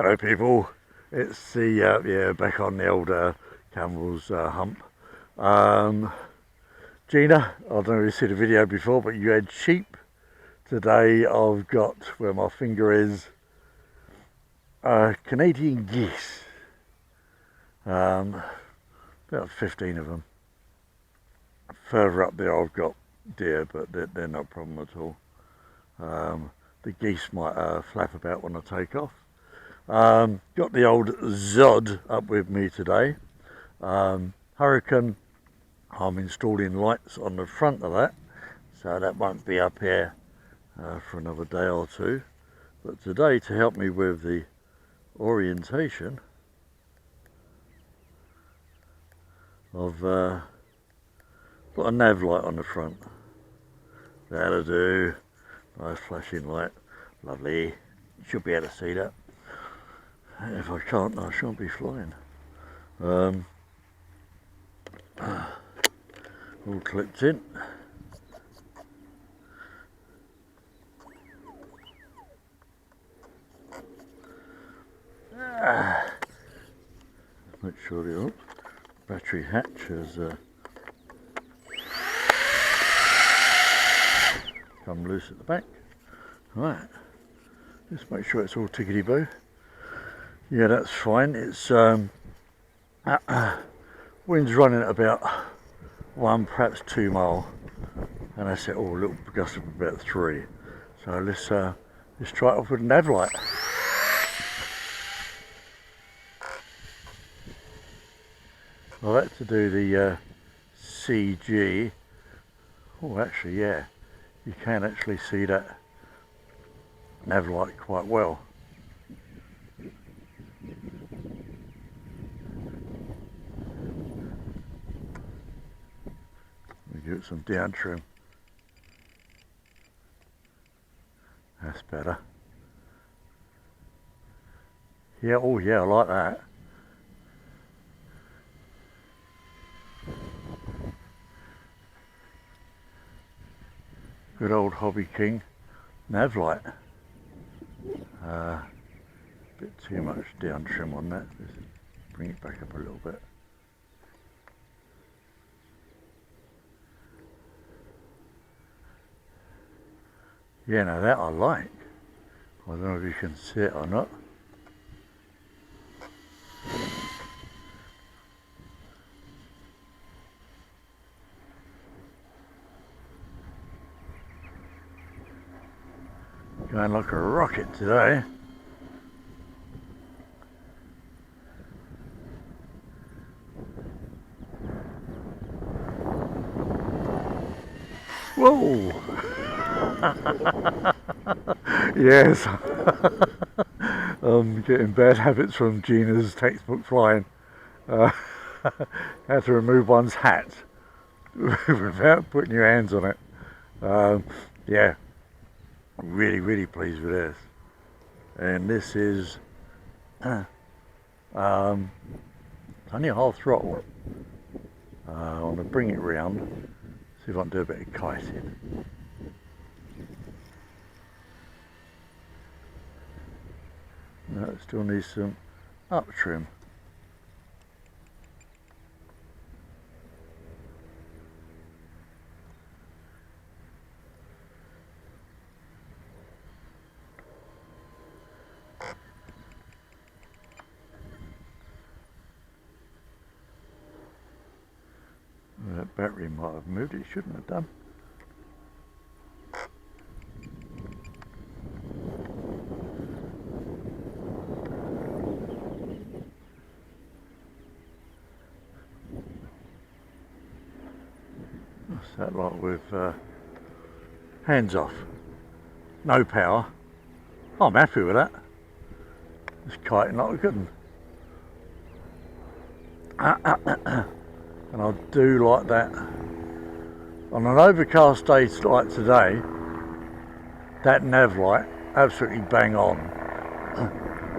Hello people, it's the, yeah, back on the old camel's hump. Um, Gina, I don't know if you see the video before, but you had sheep. Today I've got, where my finger is, Canadian geese. About 15 of them. Further up there I've got deer, but they're not a problem at all. The geese might flap about when I take off. Got the old Zhod up with me today. Hurricane, I'm installing lights on the front of that, so that won't be up here for another day or two. But today, to help me with the orientation, I've put a nav light on the front. That'll do. Nice flashing light. Lovely. You should be able to see that. If I can't, I shan't be flying. All clipped in. Make sure the battery hatch has come loose at the back. Right, just make sure it's all tickety-boo. Yeah, that's fine. It's wind's running at about 1, perhaps 2 mile, and that's it. Oh, a little gust of about 3. So let's try it off with a nav light. I like to do the CG. Oh, actually, yeah, you can actually see that nav light quite well. Give it some down trim. That's better. Yeah, oh yeah, I like that. Good old Hobby King nav light. Bit too much down trim on that. Just bring it back up a little bit. Yeah, now that I like. I don't know if you can see it or not. Going like a rocket today. Whoa! Yes, I'm getting bad habits from Gina's textbook flying. How to remove one's hat without putting your hands on it. Yeah, really pleased with this. And this is only a half throttle. I want to bring it round, see if I can do a bit of kiting. No, it still needs some up trim. That battery might have moved, it shouldn't have done. What's that like with hands off? No power. I'm happy with that. Just kiting like a good one. And I do like that. On an overcast day like today, that nav light, absolutely bang on.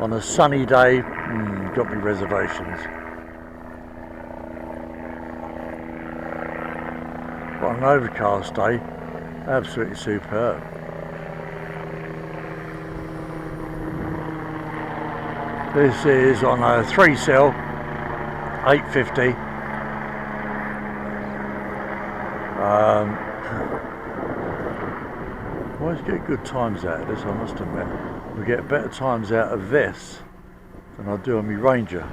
On a sunny day, got me reservations. But on an overcast day, absolutely superb. This is on a 3-cell, 850. Always get good times out of this, I must admit. We get better times out of this than I do on my Ranger.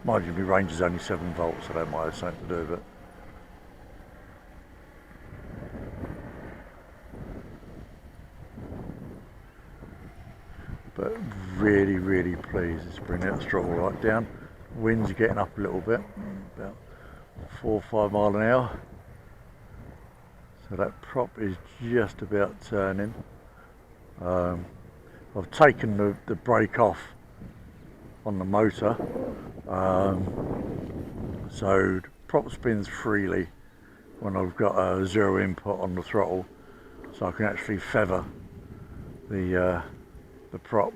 Mind you, my Ranger's only 7 volts, so that might have something to do with it. But really, really pleased to bring that throttle right down. Wind's getting up a little bit, about 4 or 5 miles an hour. So that prop is just about turning. I've taken the brake off on the motor, so the prop spins freely when I've got a 0 input on the throttle, so I can actually feather the prop.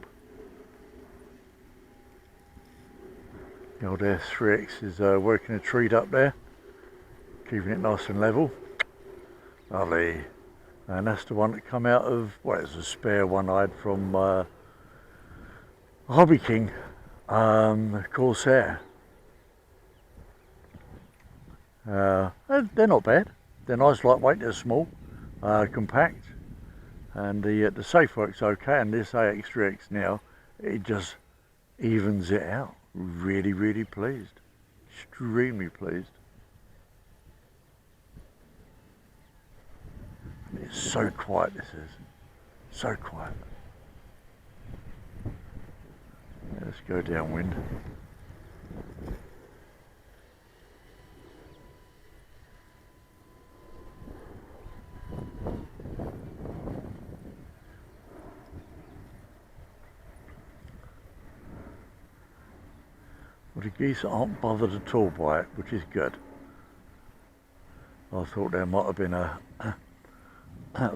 The old S3X is working a treat up there, keeping it nice and level. Lovely. And that's the one that come out of, well, it's a spare one I had from Hobby King Corsair. They're not bad. They're nice, lightweight, they're small, compact, and the safe works okay. And this AX3X now, it just evens it out. Really, really pleased. Extremely pleased. It's so quiet, this is. So quiet. Let's go downwind. Well, the geese aren't bothered at all by it, which is good. I thought there might have been a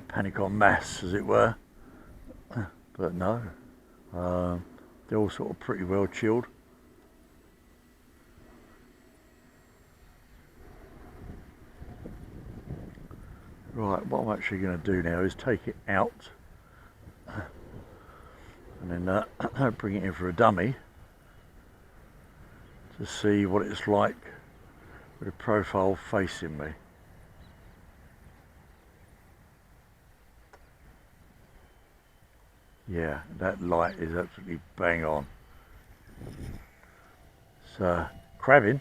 panic en masse, as it were, but no, they're all sort of pretty well chilled. Right, what I'm actually going to do now is take it out and then bring it in for a dummy to see what it's like with a profile facing me. Yeah, that light is absolutely bang on. So, crabbing,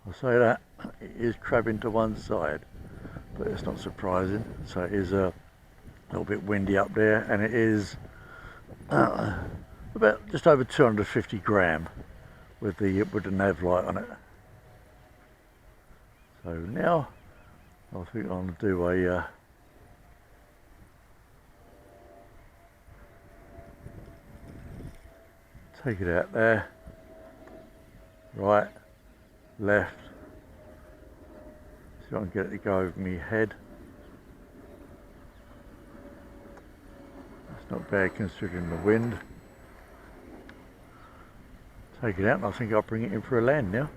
I'll say that, it is crabbing to one side, but it's not surprising. So it is a little bit windy up there, and it is about just over 250 gram with the nav light on it. So now, I think I'm going to do a take it out there, right, left, see if I can get it to go over my head. That's not bad considering the wind. Take it out and I think I'll bring it in for a land now.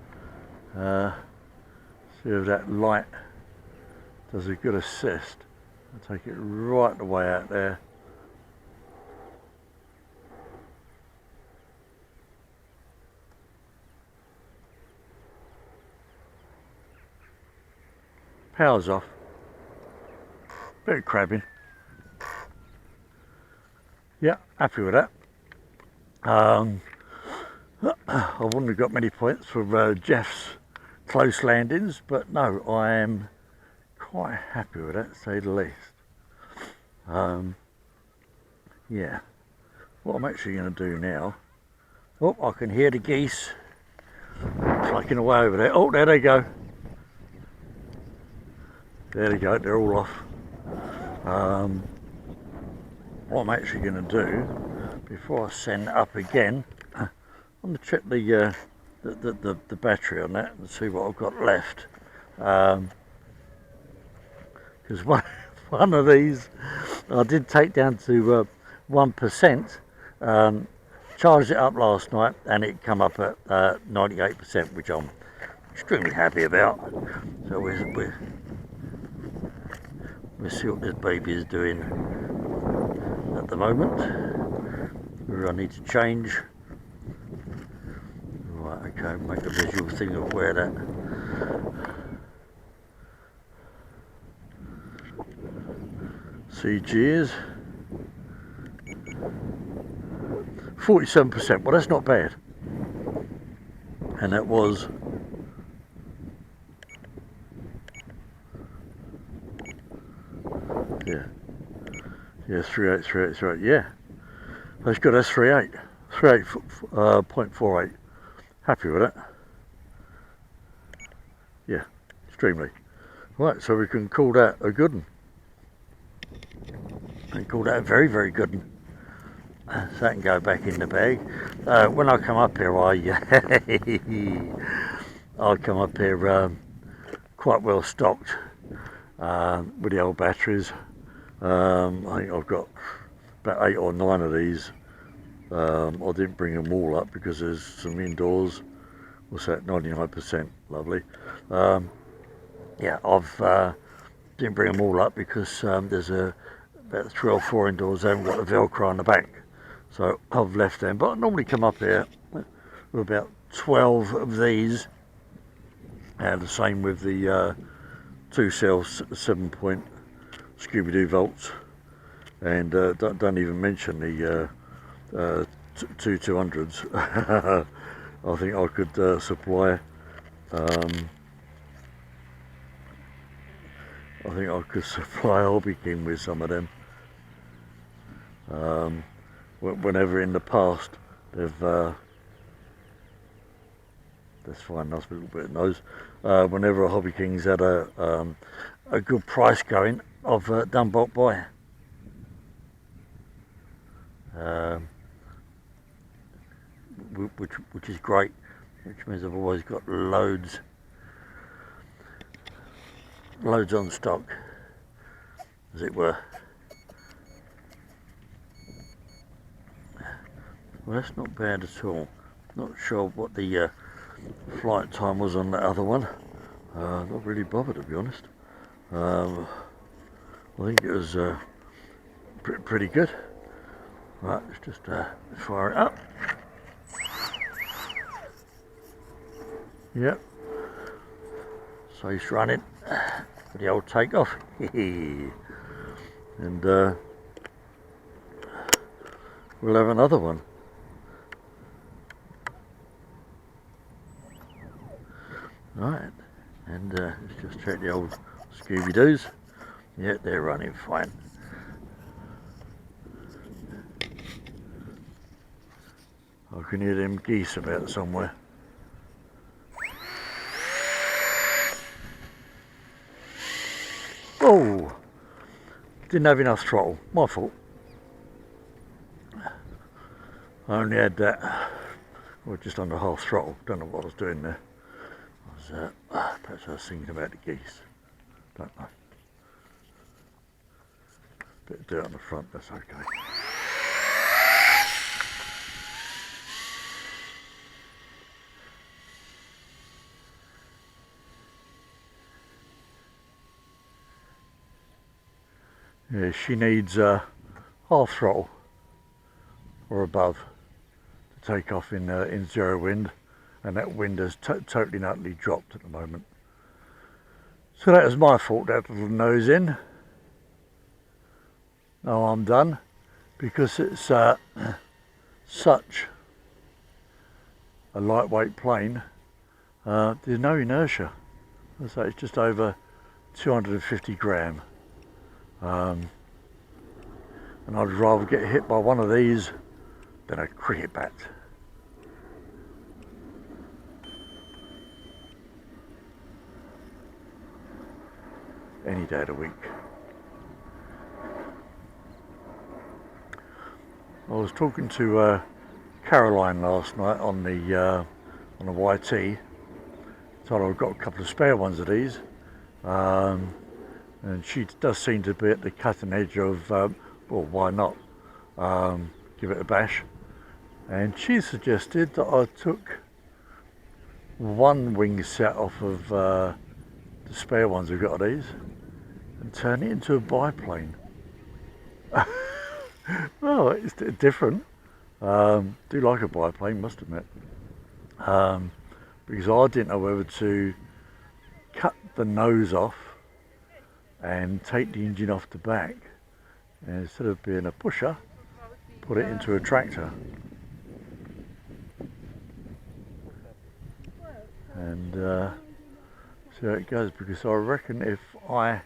See if that light does a good assist. I'll take it right the way out there. Power's off. Bit of crabbing. Yeah, happy with that. I wouldn't have got many points for Jeff's close landings, but no, I am quite happy with that, to say the least. Yeah, what I'm actually going to do now, oh, I can hear the geese clucking away over there. Oh, there they go. There they go, they're all off. What I'm actually going to do, before I send it up again, I'm going to check the battery on that and see what I've got left. Because one of these I did take down to 1%, charged it up last night and it come up at 98%, which I'm extremely happy about. So we'll see what this baby is doing at the moment. Whether I need to change Right, okay, make a visual thing of where that. CG is 47%. Well, that's not bad. And that was yeah, 38, 38, 38. Yeah, that's good. That's 38, 38.48. Happy with it. Yeah, extremely. Right, so we can call that a good one. And call that a very, very good one. So that can go back in the bag. When I come up here, I come up here quite well stocked with the old batteries. I think I've got about 8 or 9 of these. I didn't bring them all up because there's some indoors. What's that? 99%. Lovely. Yeah, I've didn't bring them all up because there's about 3 or 4 indoors. I haven't got the Velcro on the back, so I've left them. But I normally come up here with about 12 of these. The same with the 2-cell 7-point Scooby-Doo volts, and don't even mention the 200s. I think I could supply. I think I could supply Hobby King with some of them. Whenever in the past they've that's fine, nice little bit of nose. Whenever a Hobby King's had a good price going, I've done bulk buy. Which is great, which means I've always got loads on stock, as it were. Well, that's not bad at all. Not sure what the flight time was on that other one. Not really bothered, to be honest. I think it was pretty good. Right, let's just fire it up. Yep. So he's running for the old takeoff. And we'll have another one. Right, and let's just check the old Scooby-Doos. Yeah, they're running fine. I can hear them geese about somewhere. Oh, didn't have enough throttle, my fault. I only had that, well, just under half throttle. Don't know what I was doing there. Perhaps I was thinking about the geese. Don't know. Bit of dirt on the front, that's okay. Yeah, she needs half throttle or above to take off in zero wind, and that wind has totally and utterly dropped at the moment. So that was my fault, that little nose in. Now I'm done, because it's such a lightweight plane. There's no inertia. So it's just over 250 gram. And I'd rather get hit by one of these than a cricket bat. Any day of the week. I was talking to Caroline last night on the YT. Told her I've got a couple of spare ones of these. And she does seem to be at the cutting edge of, well, why not give it a bash. And she suggested that I took one wing set off of the spare ones we've got of these and turn it into a biplane. Well, it's different. Do like a biplane, must admit. because I didn't know whether to cut the nose off and take the engine off the back, and instead of being a pusher, put it into a tractor. And see how it goes, because I reckon if I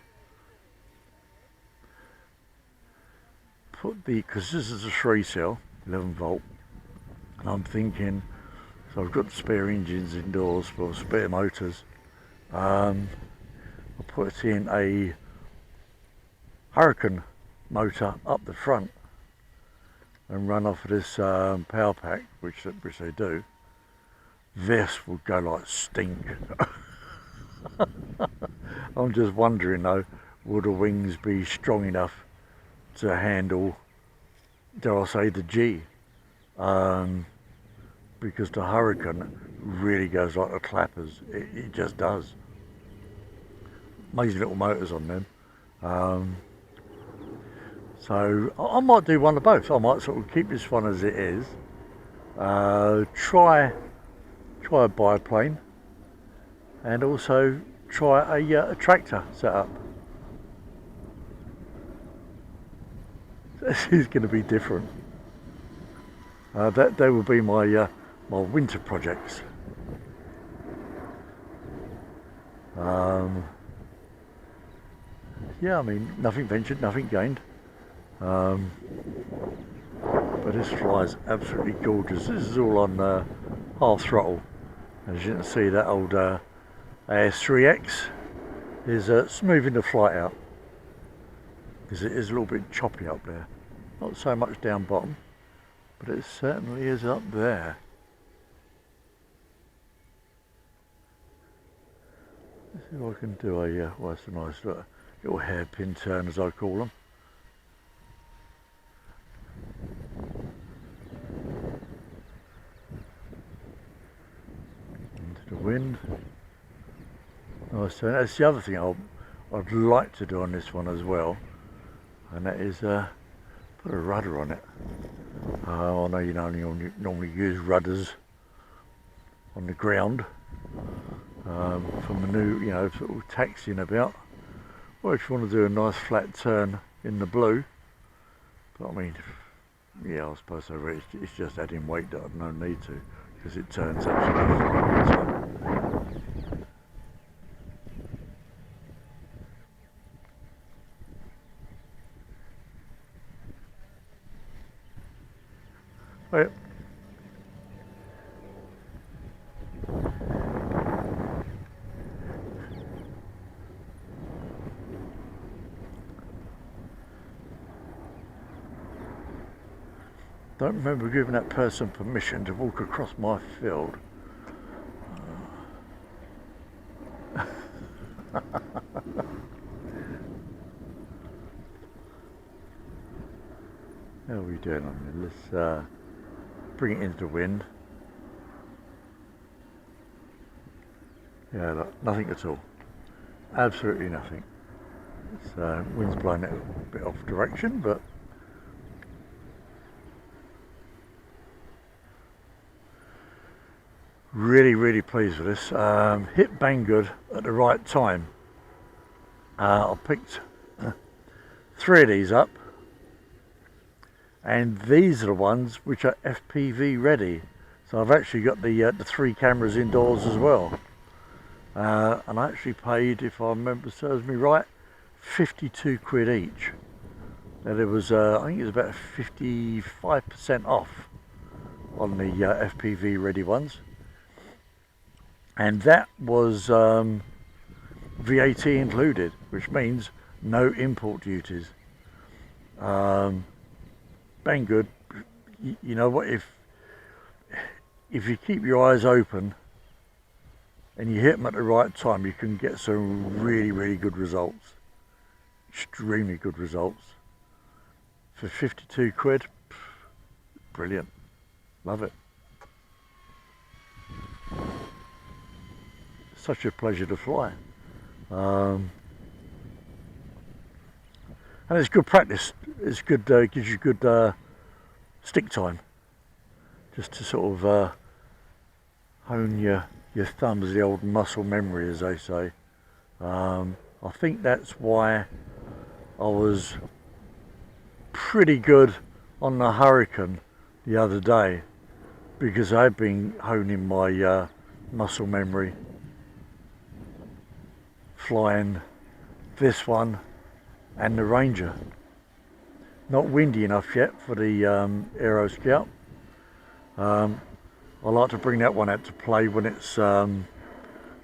put because this is a 3-cell 11 volt, and I'm thinking, so I've got spare engines indoors for spare motors, I'll put in a Hurricane motor up the front and run off of this power pack, which they do. This would go like stink. I'm just wondering though, will the wings be strong enough to handle, dare I say, the G? Because the Hurricane really goes like the clappers. It just does. Amazing little motors on them. So I might do one of both. I might sort of keep this one as it is. Try a biplane, and also try a tractor setup. This is going to be different. They will be my my winter projects. Yeah, I mean, nothing ventured, nothing gained. But this flies absolutely gorgeous. This is all on half throttle. As you can see, that old AS3X is smoothing the flight out, because it is a little bit choppy up there. Not so much down bottom, but it certainly is up there. Let's see if I can do a, well, it's a nice little hairpin turn, as I call them. Into the wind. Nice turn. That's the other thing I'd like to do on this one as well, and that is put a rudder on it. I know you normally use rudders on the ground for manoeuvre, sort of taxiing about. Or if you want to do a nice flat turn in the blue, but I mean, yeah, I suppose so. It's just adding weight that I've no need to, because it turns absolutely fine. Well, don't remember giving that person permission to walk across my field. How are we doing on it? Let's bring it into the wind. Yeah, look, nothing at all. Absolutely nothing. Wind's blowing it a bit off direction, but really pleased with this. Hit bang good at the right time. I picked 3 of these up, and these are the ones which are FPV ready. So I've actually got the 3 cameras indoors as well. And I actually paid, if I remember serves me right, 52 quid each. Now there was, I think it was about 55% off on the FPV ready ones. And that was VAT included, which means no import duties. Bang good. You know what, if you keep your eyes open and you hit them at the right time, you can get some really good results. Extremely good results. For 52 quid, brilliant. Love it. Such a pleasure to fly. And it's good practice. It's good, gives you good stick time. Just to sort of hone your thumbs, the old muscle memory, as they say. I think that's why I was pretty good on the Hurricane the other day, because I've been honing my muscle memory flying this one and the Ranger. Not windy enough yet for the Aero Scout. I like to bring that one out to play when it's the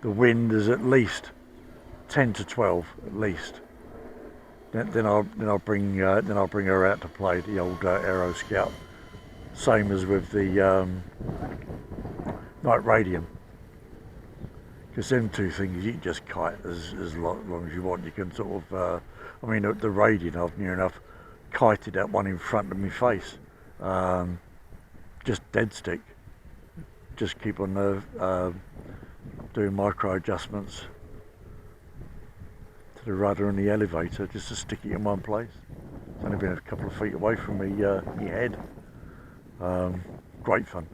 wind is at least 10 to 12 at least. Then I'll bring her out to play, the old Aero Scout. Same as with the Night Radium. Because them two things you can just kite as long as you want. You can sort of, I mean, the Radiant I've near enough kited that one in front of my face. Just dead stick. Just keep on doing micro adjustments to the rudder and the elevator just to stick it in one place. It's only been a couple of feet away from me head. Great fun.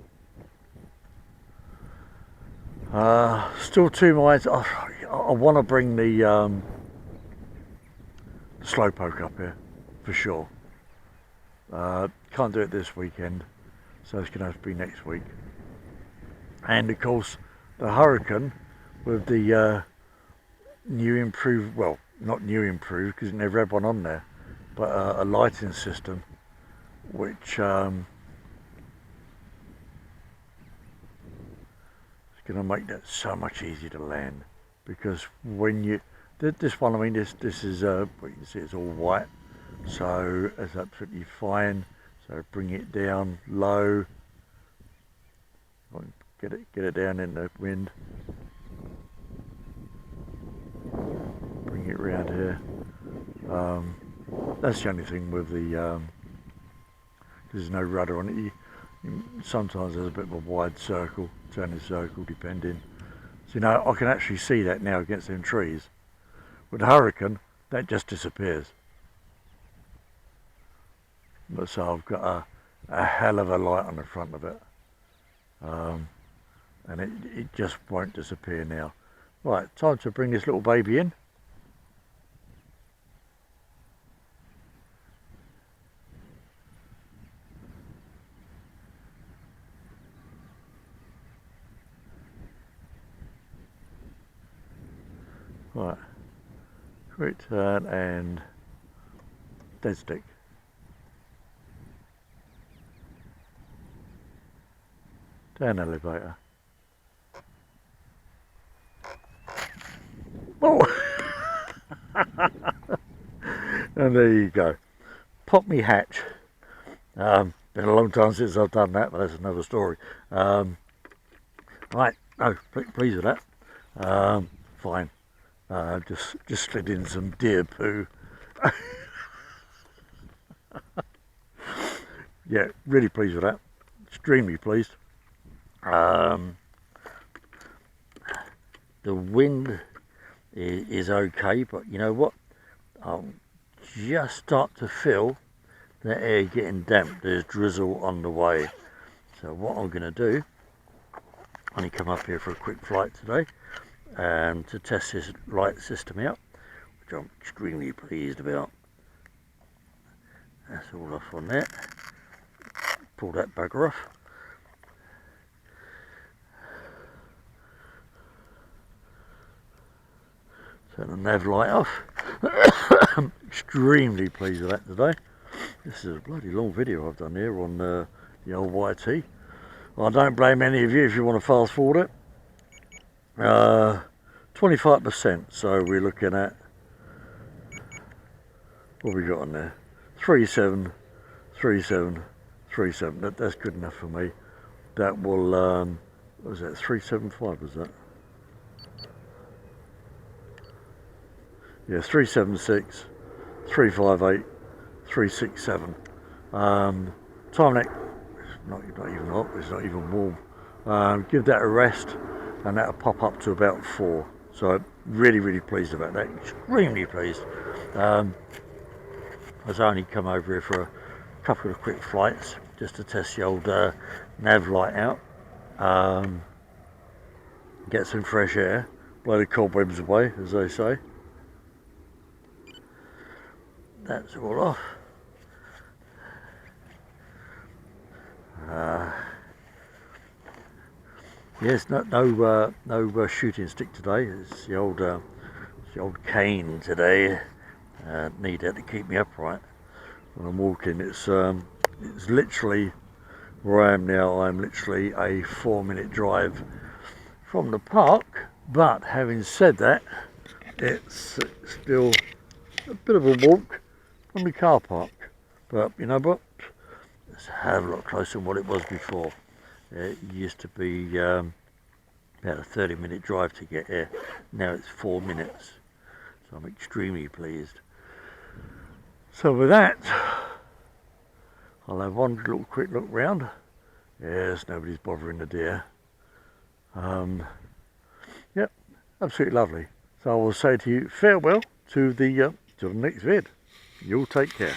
Still two minds. I want to bring the slowpoke up here for sure. Can't do it this weekend, so it's going to have to be next week. And of course, the Hurricane with the new improved, well, not new improved because it never had one on there, but a lighting system which is going to make that so much easier to land. Because when you this one, I mean, this is what you can see, it's all white, so it's absolutely fine. So bring it down low, get it down in the wind, bring it round here. That's the only thing with the there's no rudder on it. Sometimes there's a bit of a wide circle, turning circle depending. So you know, I can actually see that now against them trees. With the Hurricane, that just disappears. But so I've got a hell of a light on the front of it. And it just won't disappear now. Right, time to bring this little baby in. Right, quick turn and dead stick. Down elevator. Oh! And there you go. Pop me hatch. Been a long time since I've done that, but that's another story. Right, no, pleased with that. Fine. Just slid in some deer poo. Yeah, really pleased with that. Extremely pleased. The wind is okay, but you know what? I'll just start to feel the air getting damp. There's drizzle on the way. So what I'm going to do, I only come up here for a quick flight today to test this light system out, which I'm extremely pleased about. That's all off on there. Pull that bugger off. Turn the nav light off. I'm extremely pleased with that today. This is a bloody long video I've done here on the old YT. Well, I don't blame any of you if you want to fast forward it. 25%, so we're looking at, what have we got on there? 37, 37, 37. That's good enough for me. That will, what was that, 375 was that? Yeah, 376, 358, 367. Time neck, it's not even hot, it's not even warm. Give that a rest and that'll pop up to about 4. So really pleased about that, extremely pleased. I was only come over here for a couple of quick flights just to test the old nav light out. get some fresh air, blow the cobwebs away, as they say. That's all off. Yes, no shooting stick today. It's the old cane today. Need that to keep me upright when I'm walking. It's literally where I am now. I'm literally a 4-minute drive from the park. But having said that, it's still a bit of a walk from the car park. But you know what? It's a hell of a lot closer than what it was before. It used to be about a 30-minute drive to get here. Now it's 4 minutes. So I'm extremely pleased. So with that, I'll have one little quick look round. Yes, nobody's bothering the deer. Yep, absolutely lovely. So I will say to you farewell to the next vid. You'll take care.